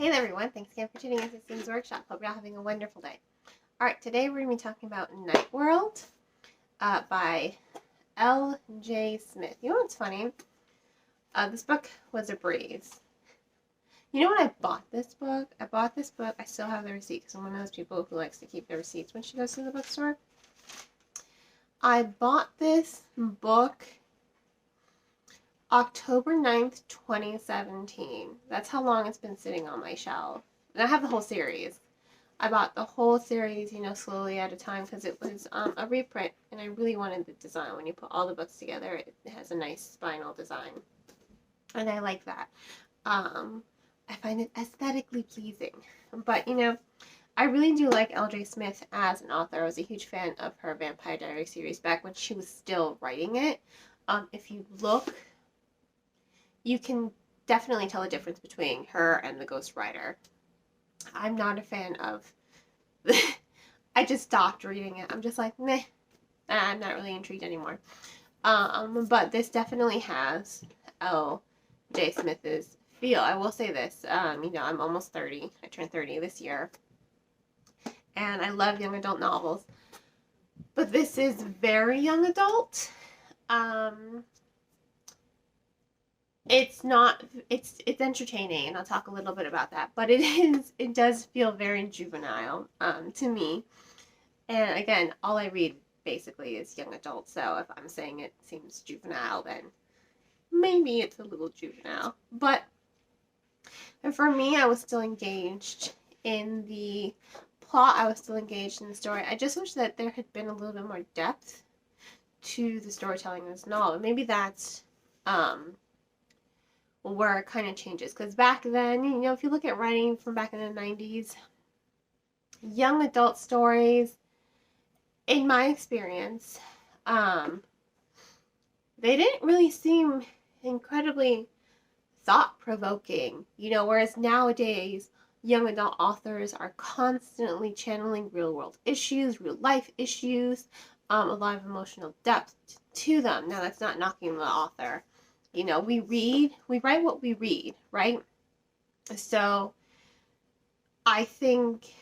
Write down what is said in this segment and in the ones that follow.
Hey there everyone, thanks again for tuning into Susan's Workshop. Hope you're all having a wonderful day. Alright, today we're going to be talking about Night World by L.J. Smith. You know what's funny? This book was a breeze. You know when I bought this book? I still have the receipt because I'm one of those people who likes to keep the receipts when she goes to the bookstore. I bought this book October 9th, 2017. That's how long it's been sitting on my shelf. And I have the whole series. I bought the whole series, slowly at a time because it was a reprint. And I really wanted the design. When you put all the books together, it has a nice spinal design. And I like that. I find it aesthetically pleasing. But, I really do like L.J. Smith as an author. I was a huge fan of her Vampire Diaries series back when she was still writing it. If you look, you can definitely tell the difference between her and the Ghost Rider. I'm not a fan of I just stopped reading it. I'm just like, meh. I'm not really intrigued anymore. But this definitely has L.J. Smith's feel. I will say this, I'm almost 30. I turned 30 this year. And I love young adult novels. But this is very young adult. It's entertaining, and I'll talk a little bit about that, but it does feel very juvenile, to me. And again, all I read basically is young adult, so if I'm saying it seems juvenile, then maybe it's a little juvenile. But for me, I was still engaged in the plot, I was still engaged in the story. I just wish that there had been a little bit more depth to the storytelling in this novel. Maybe that's where it kind of changes, because back then, if you look at writing from back in the 90s, young adult stories, in my experience, they didn't really seem incredibly thought-provoking, whereas nowadays young adult authors are constantly channeling real-world issues, real-life issues, a lot of emotional depth to them. Now, that's not knocking the author. We write what we read, right? So I think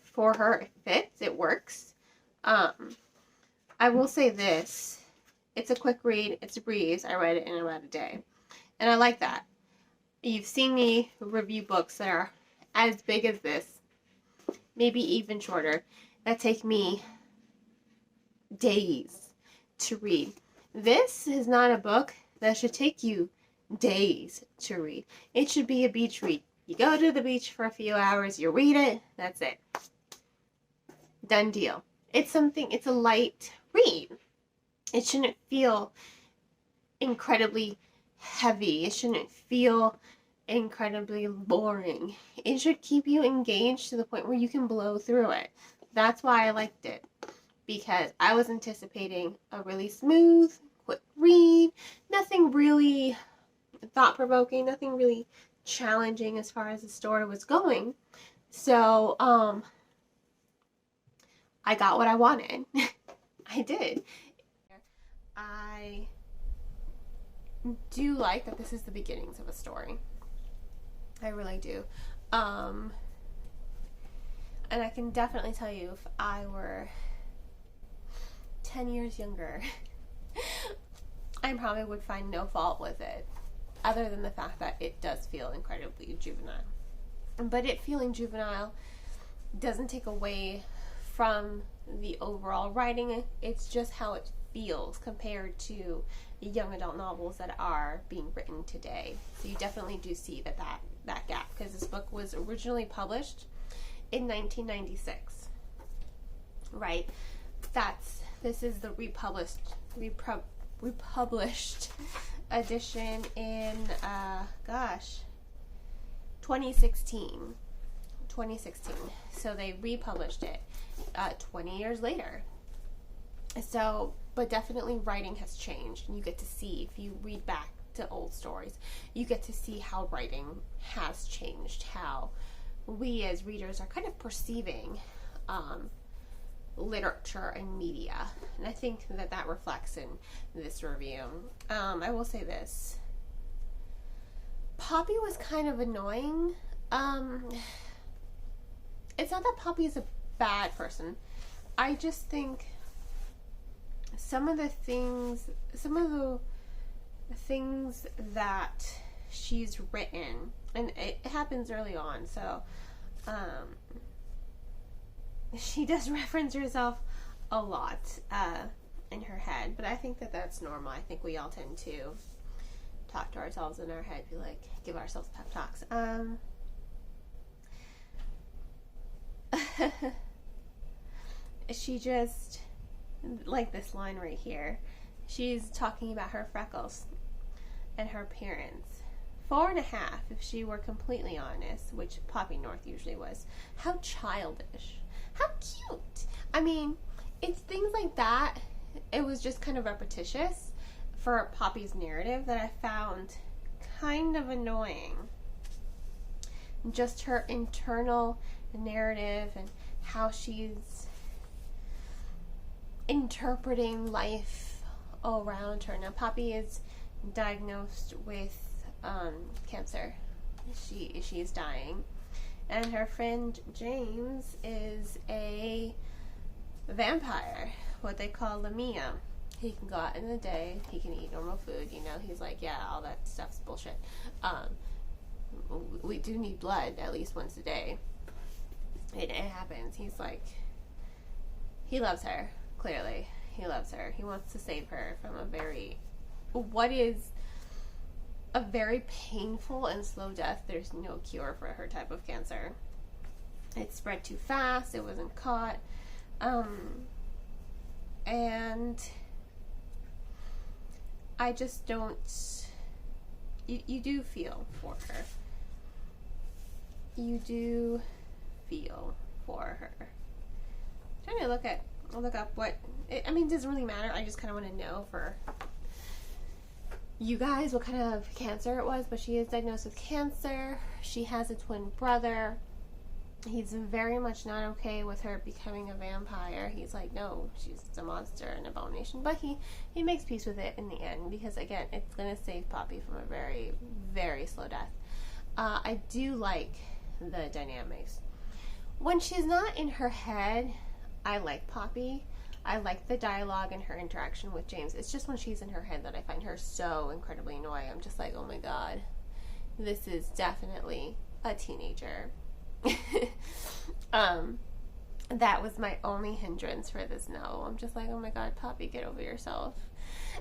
for her it fits, it works. I will say this, it's a quick read, it's a breeze. I read it in about a day. And I like that. You've seen me review books that are as big as this, maybe even shorter, that take me days to read. This is not a book that should take you days to read. It should be a beach read. You go to the beach for a few hours, you read it, that's it. Done deal. It's a light read. It shouldn't feel incredibly heavy. It shouldn't feel incredibly boring. It should keep you engaged to the point where you can blow through it. That's why I liked it, because I was anticipating a really smooth, quick read, nothing really thought-provoking, nothing really challenging as far as the story was going. So, I got what I wanted. I did. I do like that this is the beginnings of a story. I really do. And I can definitely tell you, if I were 10 years younger, I probably would find no fault with it, other than the fact that it does feel incredibly juvenile. But it feeling juvenile doesn't take away from the overall writing. It's just how it feels compared to young adult novels that are being written today. So you definitely do see that gap, because this book was originally published in 1996, right? This is the republished edition in 2016. So they republished it 20 years later. So, but definitely writing has changed, and you get to see, if you read back to old stories, you get to see how writing has changed, how we as readers are kind of perceiving literature and media. And I think that reflects in this review. I will say this. Poppy was kind of annoying Um, it's not that Poppy is a bad person. I just think some of the things that she's written, and it happens early on, so she does reference herself a lot in her head, but I think that that's normal. I think we all tend to talk to ourselves in our head, be like, give ourselves pep talks. She just, like this line right here, she's talking about her freckles and her appearance. 4.5, if she were completely honest, which Poppy North usually was. How childish. How cute. I mean, it's things like that. It was just kind of repetitious for Poppy's narrative that I found kind of annoying. Just her internal narrative and how she's interpreting life all around her. Now, Poppy is diagnosed with cancer. She is dying, and her friend James is a vampire, what they call Lamia. He can go out in the day, he can eat normal food, you know. He's like, yeah, all that stuff's bullshit. We do need blood at least once a day. It happens. He's like, he loves her. Clearly, he loves her. He wants to save her from what is a very painful and slow death. There's no cure for her type of cancer. It spread too fast. It wasn't caught. And I just don't... You do feel for her. You do feel for her. I'm trying to look up what... it doesn't really matter. I just kind of want to know for you guys what kind of cancer it was. But she is diagnosed with cancer. She has a twin brother. He's very much not okay with her becoming a vampire. He's like, no, she's a monster, an abomination. But he makes peace with it in the end because, again, it's going to save Poppy from a very, very slow death. I do like the dynamics. When she's not in her head, I like Poppy. I like the dialogue and her interaction with James. It's just when she's in her head that I find her so incredibly annoying. I'm just like, oh my god, this is definitely a teenager. That was my only hindrance for this novel. I'm just like, oh my god, Poppy, get over yourself.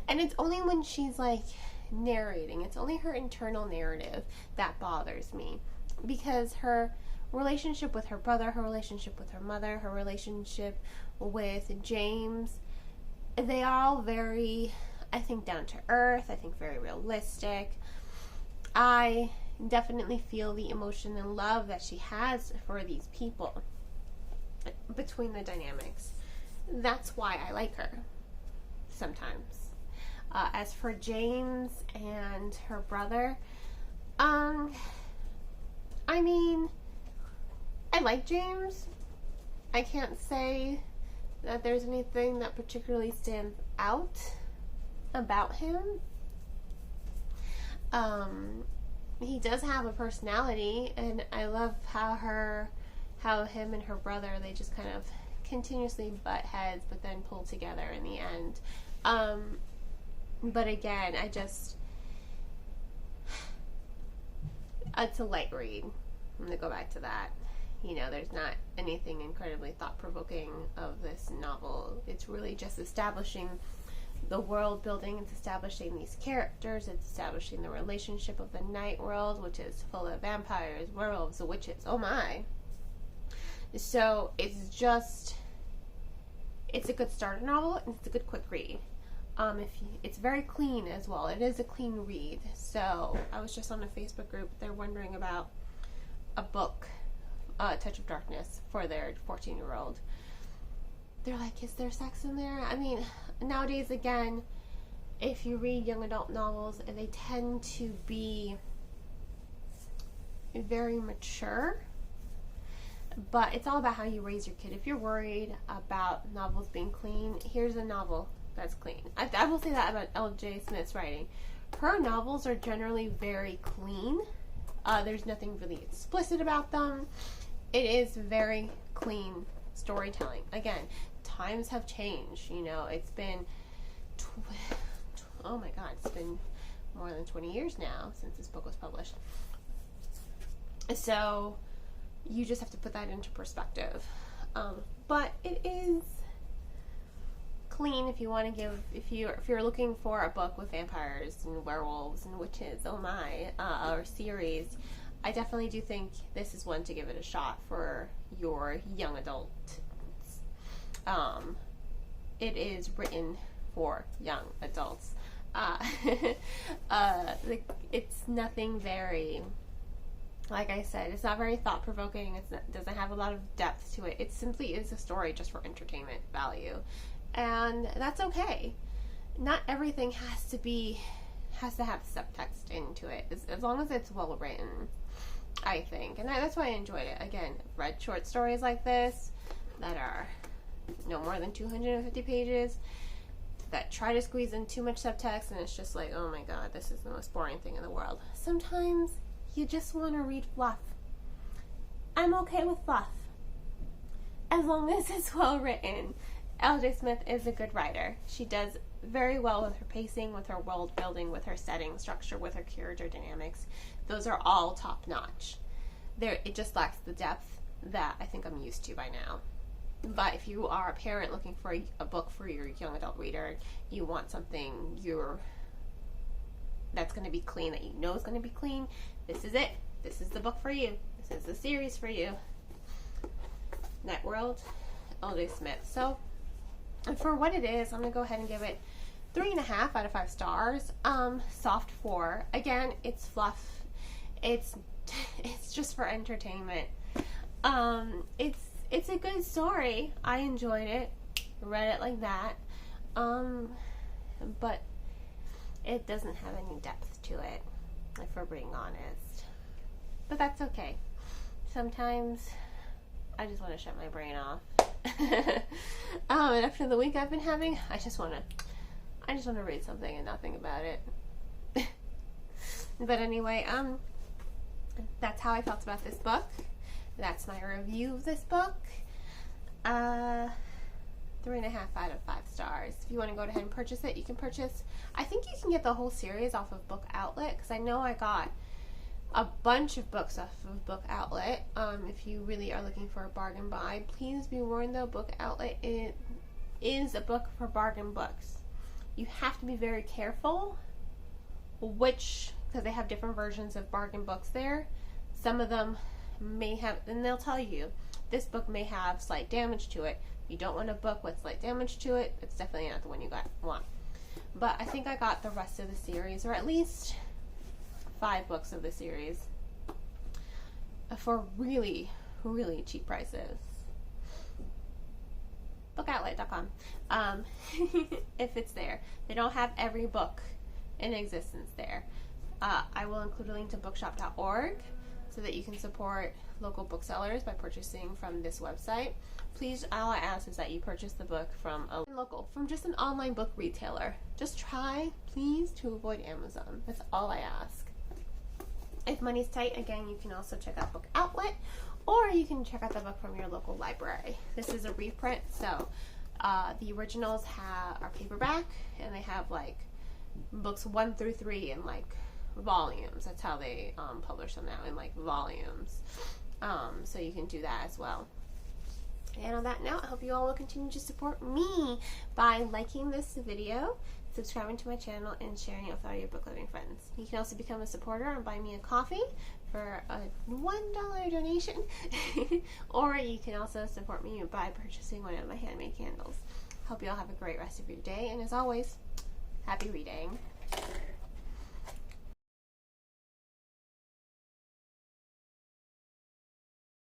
And it's only when she's like narrating, it's only her internal narrative that bothers me, because her relationship with her brother, her relationship with her mother, her relationship with James, they are all very, I think, down to earth. I think very realistic. I definitely feel the emotion and love that she has for these people between the dynamics. That's why I like her sometimes. As for James and her brother, I like James. I can't say that there's anything that particularly stands out about him. He does have a personality, and I love how him and her brother, they just kind of continuously butt heads, but then pull together in the end. But again, it's a light read. I'm gonna go back to that. You know, there's not anything incredibly thought-provoking of this novel. It's really just establishing the world building. It's establishing these characters. It's establishing the relationship of the night world, which is full of vampires, werewolves, witches. Oh my. So it's a good starter novel, and it's a good quick read. It's very clean as well. It is a clean read. So I was just on a Facebook group. They're wondering about a book, Touch of Darkness, for their 14-year-old. They're like, is there sex in there? I mean, nowadays, again, if you read young adult novels, they tend to be very mature. But it's all about how you raise your kid. If you're worried about novels being clean, here's a novel that's clean. I will say that about L.J. Smith's writing. Her novels are generally very clean. There's nothing really explicit about them. It is very clean storytelling. Again, times have changed. You know, it's been, oh my God, it's been more than 20 years now since this book was published. So you just have to put that into perspective. But it is clean if you want to give, if you're looking for a book with vampires and werewolves and witches, oh my, or series, I definitely do think this is one to give it a shot for your young adult. It is written for young adults. It's nothing very, like I said, it's not very thought-provoking. It doesn't have a lot of depth to it. It simply is a story just for entertainment value. And that's okay. Not everything has to have subtext into it, as long as it's well written, I think. And that's why I enjoyed it. Again, I've read short stories like this that are no more than 250 pages that try to squeeze in too much subtext, and it's just like, oh my God, this is the most boring thing in the world. Sometimes you just want to read fluff. I'm okay with fluff, as long as it's well written. L.J. Smith is a good writer. She does very well with her pacing, with her world building, with her setting structure, with her character dynamics. Those are all top notch. It just lacks the depth that I think I'm used to by now. But if you are a parent looking for a book for your young adult reader, you want something that's going to be clean, that you know is going to be clean, this is it. This is the book for you. This is the series for you. Night World, L.J. Smith. So, for what it is, I'm going to go ahead and give it 3.5 out of 5 stars. Soft 4. Again, it's fluff. It's just for entertainment. It's a good story. I enjoyed it. Read it like that. But it doesn't have any depth to it, if we're being honest. But that's okay. Sometimes I just want to shut my brain off. And after the week I've been having, I just want to read something and not think about it. But anyway, that's how I felt about this book. That's my review of this book. 3.5 out of 5 stars. If you want to go ahead and purchase it, you can purchase. I think you can get the whole series off of Book Outlet, because I know I got a bunch of books off of Book Outlet. If you really are looking for a bargain buy, please be warned though, Book Outlet is a book for bargain books. You have to be very careful because they have different versions of bargain books there. Some of them may have, and they'll tell you, this book may have slight damage to it. You don't want a book with slight damage to it. It's definitely not the one you want. But I think I got the rest of the series, or at least 5 books of the series, for really, really cheap prices. Bookoutlet.com. If it's there. They don't have every book in existence there. I will include a link to bookshop.org so that you can support local booksellers by purchasing from this website. Please, all I ask is that you purchase the book from just an online book retailer. Just try, please, to avoid Amazon. That's all I ask. If money's tight, again, you can also check out Book Outlet, or you can check out the book from your local library. This is a reprint, so the originals are paperback, and they have like books 1 through 3 in like volumes. That's how they publish them now, in like volumes. So you can do that as well. And on that note, I hope you all will continue to support me by liking this video, subscribing to my channel, and sharing it with all your book loving friends. You can also become a supporter and buy me a coffee for a $1 donation. Or you can also support me by purchasing one of my handmade candles. Hope you all have a great rest of your day, and as always, happy reading.